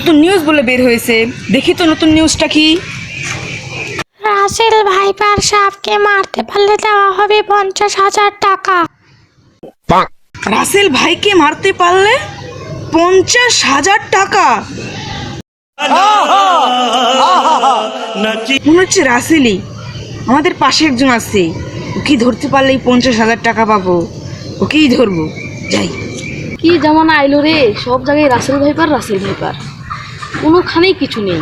নতুন নিউজ বলে বের হয়েছে, দেখি তো নতুন নিউজটা কি। রাসেল ভাইপার সাপকে মারতে পারলে দেওয়া হবে 50,000 টাকা। রাসেল ভাইকে মারতে পারলে 50,000 টাকা? মনে হচ্ছে রাসেলই, আমাদের পাশে একজন আছে, ওকে ধরতে পারলেই 50,000 টাকা পাবো, ওকেই ধরবো। যাই। কি জামানা আইলো রে, সব জায়গায় রাসেল ভাইপার কোনোখানেই কিছু নেই।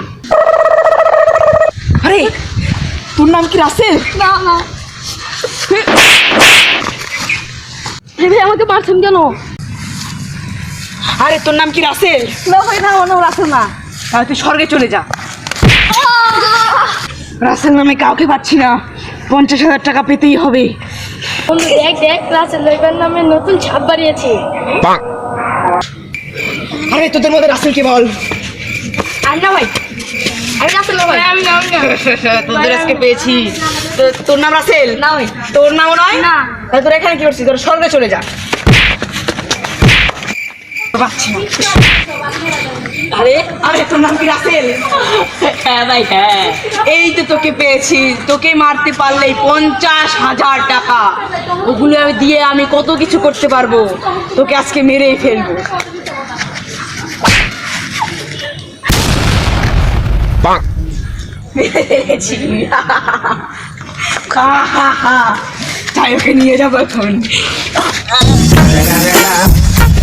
আরে তোর নাম কি রাসেল? না না ভাই, আমাকে মারছেন কেন? আরে তোর নাম কি রাসেল? না ভাই, না আমার নাম রাসেল না। তাহলে তুই স্বর্গে চলে যা। রাসেল নামে কাউকে পাচ্ছি না, 50,000 টাকা পেতেই হবে। বন্ধু দেখ দেখ, রাসেল ভাইপার নামে নতুন ছাপ বাড়িয়েছে। আরে তোদের মধ্যে রাসেলকে বল। আর না ভাই, আমি রাসেল না ভাই, আমি না। তোদের আজকে পেয়েছি। তোর নাম রাসেল? না ভাই। তোর নামও নয়? না। তাহলে তোর এখানে কি করছিস? তোর স্বর্গে চলে যা। পাচ্ছি না। আরে আরে তোর নাম কি রাসেল? হ্যাঁ ভাই হ্যাঁ, এই তো তোকে পেয়েছি। তোকে মারতে পারলেই 50,000 টাকা। ওগুলো দিয়ে আমি কত কিছু করতে পারবো, তোকে আজকে মেরেই ফেলবো। মেরে ফেলেছি। তাই ওকে নিয়ে যাবো এখন।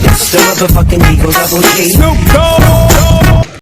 It's the motherfucking Eagle Double G. Snoop Dogg.